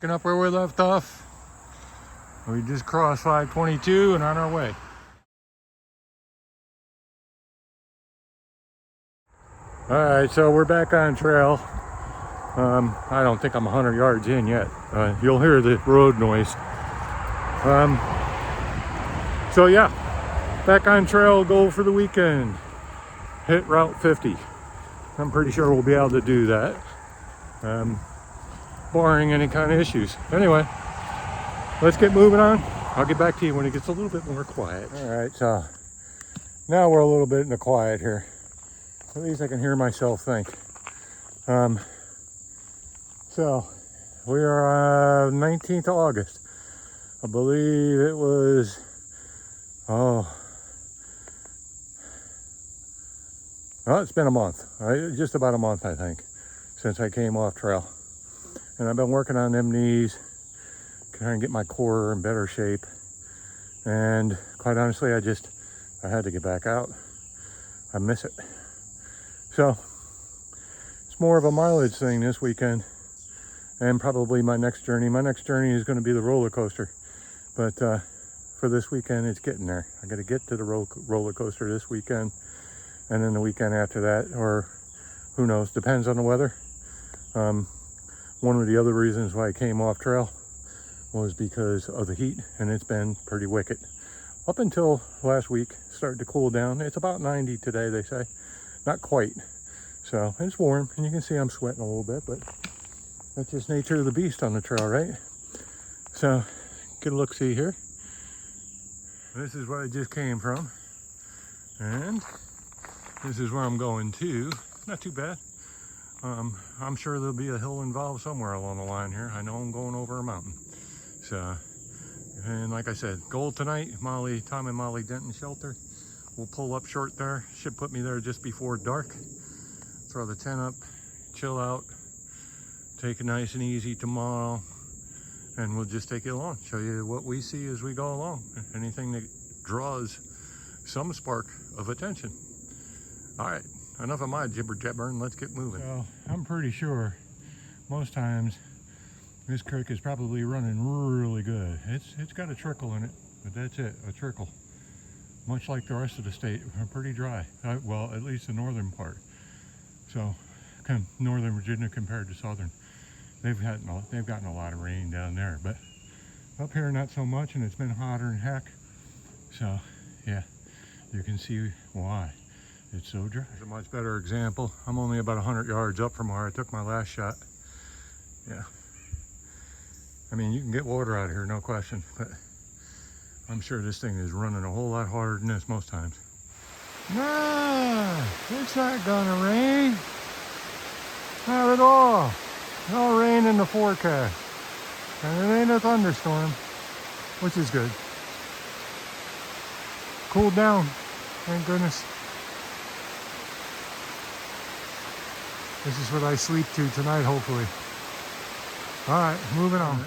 Picking up where we left off. We just crossed 522 and on our way. All right, so we're back on trail. I don't think I'm 100 yards in yet. You'll hear the road noise. So yeah, back on trail, goal for the weekend. Hit Route 50. I'm pretty sure we'll be able to do that. Barring any kind of issues. Anyway, let's get moving on. I'll get back to you when it gets a little bit more quiet. All right, so now we're a little bit in the quiet here. At least I can hear myself think. So we are 19th of August. I believe it was, it's been a month, just about a month, I think, since I came off trail. And I've been working on them knees, trying to get my core in better shape. And quite honestly, I had to get back out. I miss it. So it's more of a mileage thing this weekend, and probably my next journey. My next journey is going to be the roller coaster, but for this weekend, it's getting there. I got to get to the roller coaster this weekend, and then the weekend after that, or who knows, depends on the weather. One of the other reasons why I came off trail was because of the heat, and it's been pretty wicked. Up until last week, started to cool down. It's about 90 today, they say. Not quite. So it's warm, and you can see I'm sweating a little bit, but that's just nature of the beast on the trail, right? So get a look-see here. This is where I just came from, and this is where I'm going to. Not too bad. I'm sure there'll be a hill involved somewhere along the line here. I know I'm going over a mountain. So, and like I said, goal tonight, Tom and Molly Denton shelter. We'll pull up short there. Should put me there just before dark. Throw the tent up, chill out, take it nice and easy tomorrow, and we'll just take it along. Show you what we see as we go along. Anything that draws some spark of attention. All right. Enough of my jibber jabber, and let's get moving. So I'm pretty sure most times this creek is probably running really good. It's got a trickle in it, but that's it, a trickle. Much like the rest of the state, we're pretty dry. Well, at least the northern part. So, kind of northern Virginia compared to southern. They've gotten a lot of rain down there, but up here not so much, and it's been hotter than heck. So, yeah, you can see why. It's so dry. It's a much better example. I'm only about 100 yards up from where I took my last shot. Yeah. I mean, you can get water out of here, no question, but I'm sure this thing is running a whole lot harder than this most times. Nah, it's not gonna rain. Not at all. No rain in the forecast. And it ain't a thunderstorm, which is good. Cooled down, thank goodness. This is what I sleep to tonight, hopefully. All right, moving on.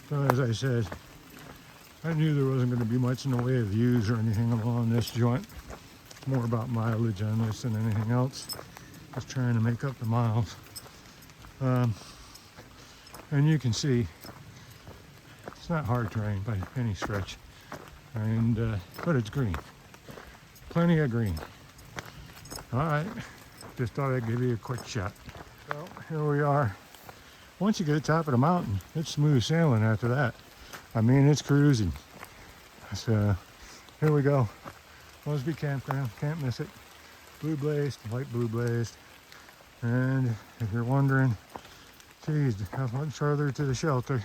So as I said, I knew there wasn't going to be much in the way of views or anything along this joint. More about mileage on this than anything else. Just trying to make up the miles. And you can see it's not hard terrain by any stretch. And but it's green. Plenty of green. All right. Just thought I'd give you a quick shot. So here we are. Once you get to the top of the mountain, it's smooth sailing after that. I mean, it's cruising. So here we go. Mosby Campground, can't miss it. Blue blazed, light blue blazed. And if you're wondering, geez, how much further to the shelter?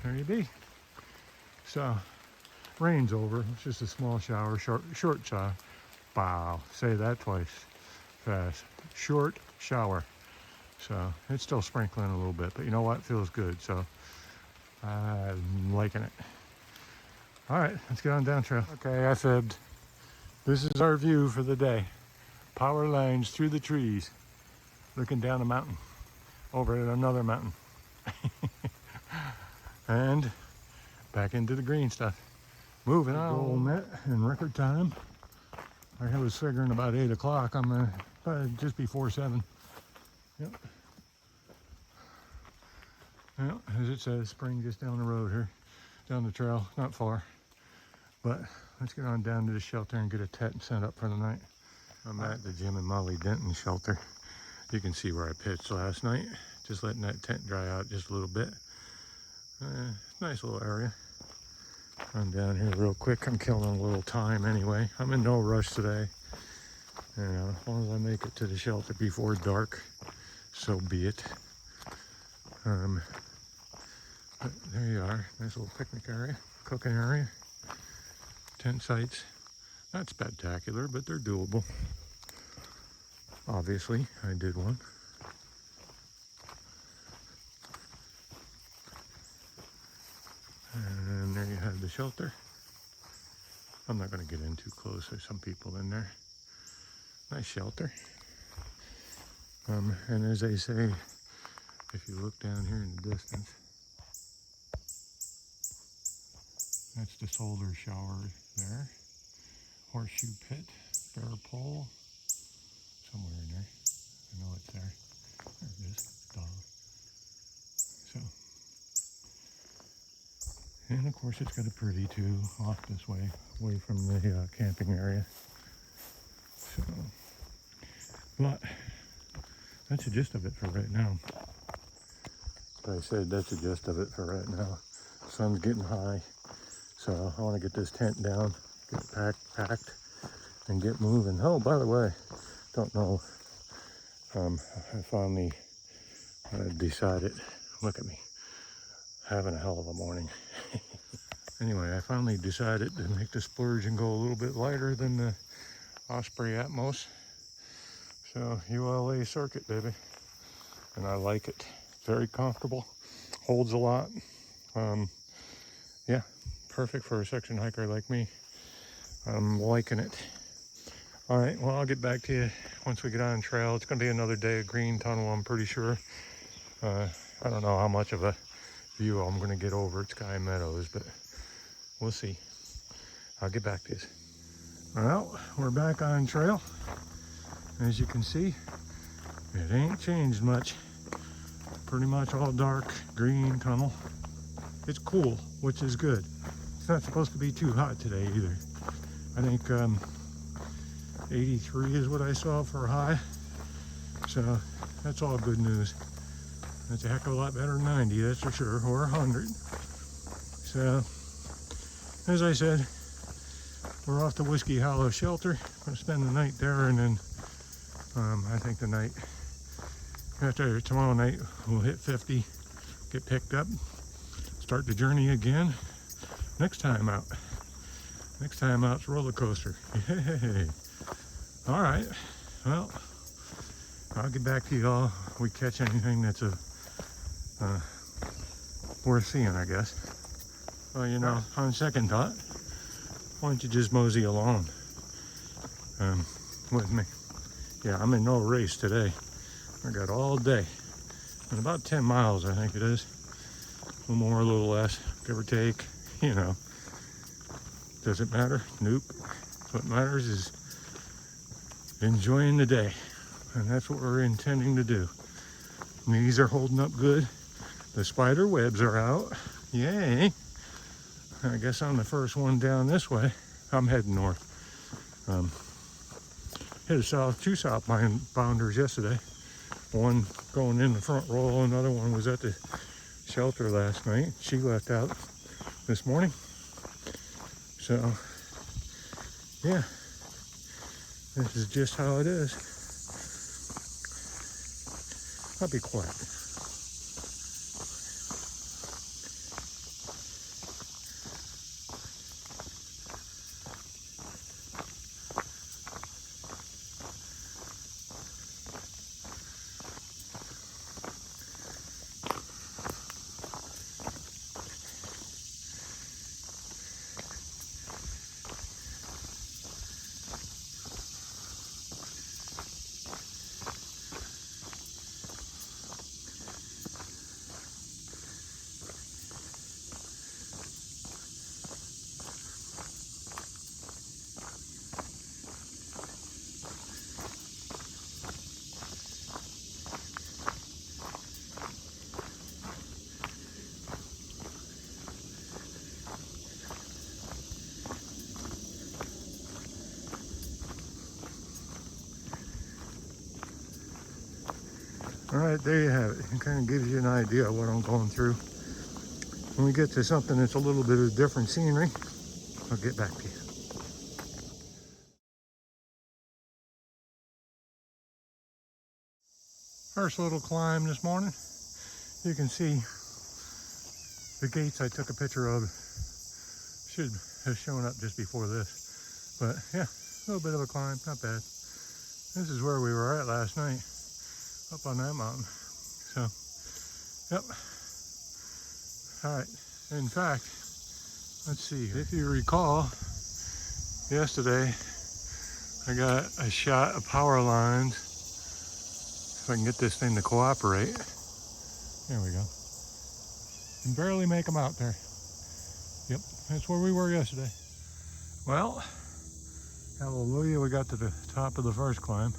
There you be. So, rain's over. It's just a small shower, short shower. Wow, say that twice. Fast. Short shower. So it's still sprinkling a little bit, but you know what? It feels good. So I'm liking it. All right, let's get on down trail. Okay, I said this is our view for the day. Power lines through the trees, looking down a mountain, over at another mountain, and back into the green stuff. Moving on. Goal met in record time. I was figuring about 8 o'clock. I'm just before 7. Yep. Well, as it says, spring just down the road here, down the trail, not far. But let's get on down to the shelter and get a tent set up for the night. I'm at the Jim and Molly Denton shelter. You can see where I pitched last night. Just letting that tent dry out just a little bit. Nice little area. Run down here real quick. I'm killing a little time anyway. I'm in no rush today. As long as I make it to the shelter before dark, so be it. But there you are. Nice little picnic area, cooking area. Tent sites. Not spectacular, but they're doable. Obviously, I did one. And there you have the shelter. I'm not going to get in too close. There's some people in there. Nice shelter. And as they say, if you look down here in the distance, that's the solar shower there. Horseshoe pit, bear pole, somewhere in there. I know it's there. There it is, dog. So, and of course it's got a pretty too off this way, away from the camping area. So, but that's the gist of it for right now. Like I said, that's the gist of it for right now. Sun's getting high, so I want to get this tent down, get it packed, and get moving. Oh, by the way, don't know. I finally decided. Look at me, having a hell of a morning. Anyway, I finally decided to make the splurge and go a little bit lighter than the Osprey Atmos. So ULA circuit, baby, and I like it. Very comfortable, holds a lot. Yeah, perfect for a section hiker like me. I'm liking it. All right, well, I'll get back to you once we get on trail. It's gonna be another day of green tunnel, I'm pretty sure. I don't know how much of a view I'm gonna get over at Sky Meadows, but we'll see. I'll get back to you. Well, we're back on trail. As you can see, it ain't changed much. Pretty much all dark green tunnel. It's cool, which is good. It's not supposed to be too hot today either. I think 83 is what I saw for a high. So that's all good news. That's a heck of a lot better than 90, that's for sure, or 100. So, as I said, we're off to Whiskey Hollow Shelter. Gonna spend the night there, and then I think the night after tomorrow night we'll hit 50, get picked up, start the journey again. Next time out's roller coaster. Yay! All right, well, I'll get back to y'all if we catch anything that's worth seeing, I guess. Well, you know, on second thought, why don't you just mosey along with me? Yeah, I'm in no race today. I got all day, and about 10 miles, I think it is. A little more, a little less, give or take, you know. Does it matter? Nope. What matters is enjoying the day, and that's what we're intending to do. Knees are holding up good. The spider webs are out. Yay! I guess I'm the first one down this way. I'm heading north. Hit two southbounders yesterday. One going in the front row, another one was at the shelter last night. She left out this morning. So, yeah, this is just how it is. I'll be quiet. right, there you have it. It kind of gives you an idea of what I'm going through. When we get to something that's a little bit of different scenery, I'll get back to you. First little climb this morning. You can see the gates I took a picture of should have shown up just before this. But yeah, a little bit of a climb, not bad. This is where we were at last night, up on that mountain. So, yep. All right, in fact, let's see, if you recall, yesterday I got a shot of power lines. If I can get this thing to cooperate. There we go. Can barely make them out there. Yep, that's where we were yesterday. Well, hallelujah, we got to the top of the first climb.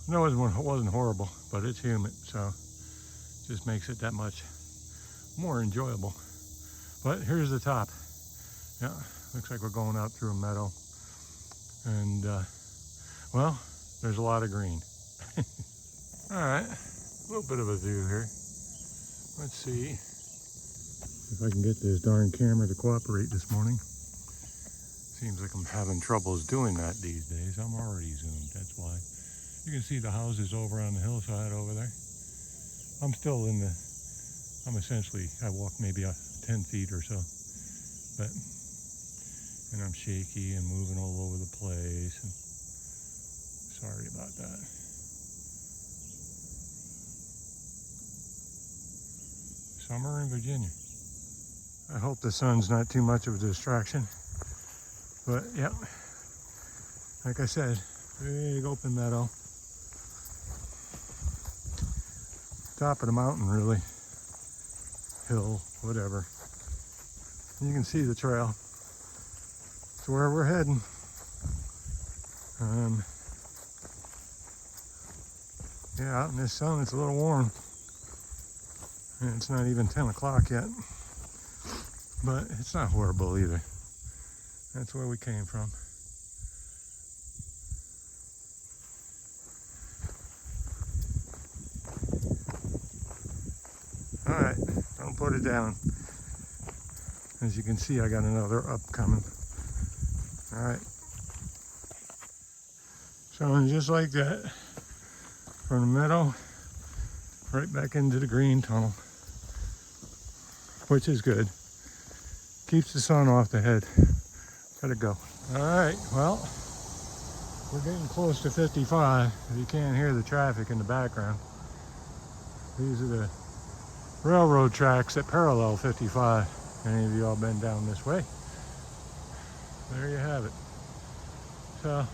No, it wasn't horrible, but it's humid, so it just makes it that much more enjoyable. But here's the top. Yeah, looks like we're going out through a meadow. And, well, there's a lot of green. All right, a little bit of a view here. Let's see if I can get this darn camera to cooperate this morning. Seems like I'm having troubles doing that these days. I'm already zoomed, that's why. You can see the houses over on the hillside over there. I'm still in the, I walked maybe 10 feet or so. But, and I'm shaky and moving all over the place. And sorry about that. Summer in Virginia. I hope the sun's not too much of a distraction. But, yep. Like I said, big open meadow. Top of the mountain, really. Hill, whatever. You can see the trail. It's where we're heading. Yeah, out in this sun, it's a little warm. And it's not even 10 o'clock yet. But it's not horrible either. That's where we came from. All right, don't put it down. As you can see, I got another up coming. All right. So, and just like that, from the meadow, right back into the green tunnel, which is good. Keeps the sun off the head. Gotta go. All right, well, we're getting close to 55. You can't hear the traffic in the background. These are the railroad tracks that parallel 55. Any of you all been down this way? There you have it. So,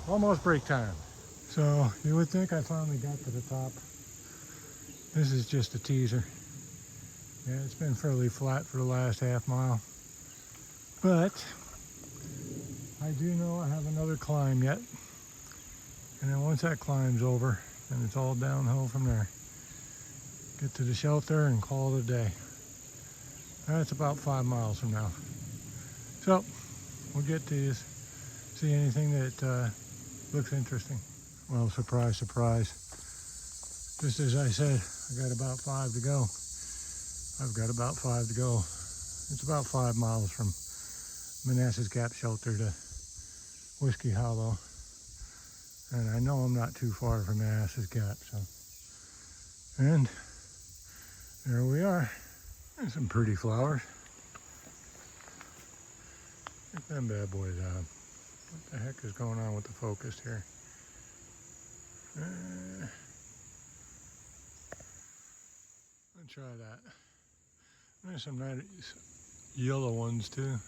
almost break time. So, you would think I finally got to the top. This is just a teaser. Yeah, it's been fairly flat for the last half mile. But, I do know I have another climb yet. And then once that climb's over, then it's all downhill from there. Get to the shelter and call it a day. That's about 5 miles from now. So, we'll get to you, see anything that looks interesting. Well, surprise, surprise. Just as I said, I got about 5 to go. I've got about 5 to go. It's about 5 miles from Ashby Gap shelter to Whiskey Hollow. And I know I'm not too far from Ashby Gap, so. And there we are. There's some pretty flowers. Check them bad boys out. What the heck is going on with the focus here? Let's try that. There's some nice yellow ones too.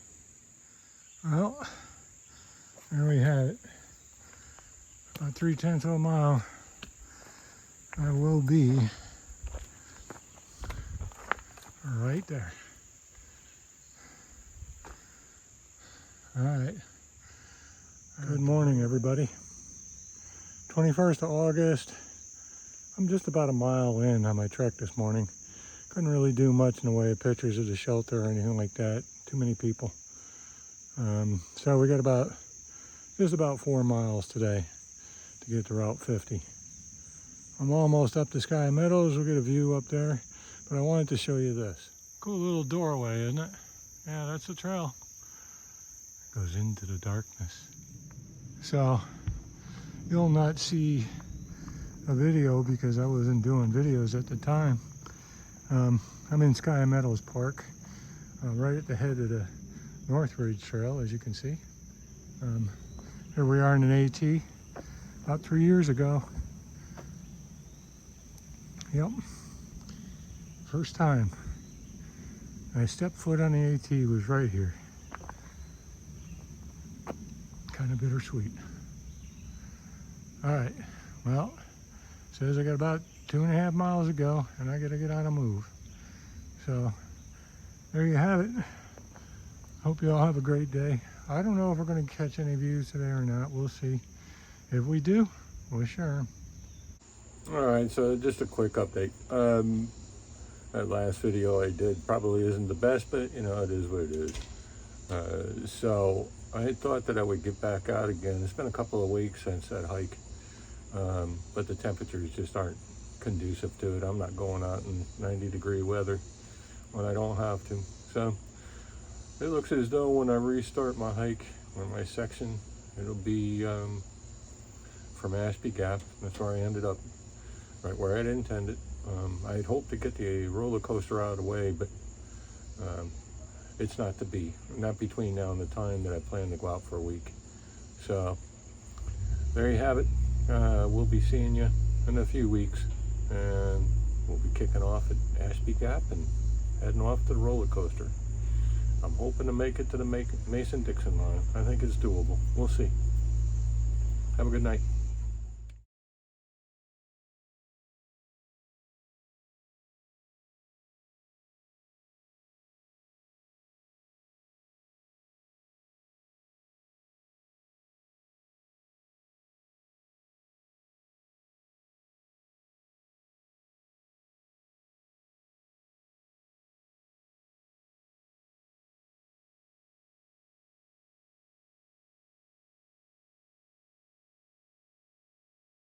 Well, there we have it. About 3/10 of a mile. I will be right there. All right. Good morning, everybody. 21st of August. I'm just about a mile in on my trek this morning. Couldn't really do much in the way of pictures of the shelter or anything like that. Too many people. So we got just about 4 miles today to get to Route 50. I'm almost up to Sky Meadows. We'll get a view up there, but I wanted to show you this. Cool little doorway, isn't it? Yeah, that's the trail. Goes into the darkness. So you'll not see a video because I wasn't doing videos at the time. I'm in Sky Meadows Park, right at the head of the Northridge Trail, as you can see. Here we are in an AT, about 3 years ago. Yep, first time I stepped foot on the AT was right here. Kind of bittersweet. All right, well, says I got about 2.5 miles to go and I gotta get on a move. So there you have it. Hope you all have a great day. I don't know if we're gonna catch any views today or not. We'll see. If we do, we'll share them. All right, so just a quick update. That last video I did probably isn't the best, but you know, it is what it is. So I thought that I would get back out again. It's been a couple of weeks since that hike, but the temperatures just aren't conducive to it. I'm not going out in 90-degree weather when I don't have to. So it looks as though when I restart my hike or my section, it'll be from Ashby Gap. That's where I ended up, right where I'd intended. I had hoped to get the roller coaster out of the way, but it's not to be. Not between now and the time that I plan to go out for a week. So there you have it. We'll be seeing you in a few weeks, and we'll be kicking off at Ashby Gap and heading off to the roller coaster. I'm hoping to make it to the Mason-Dixon line. I think it's doable. We'll see. Have a good night.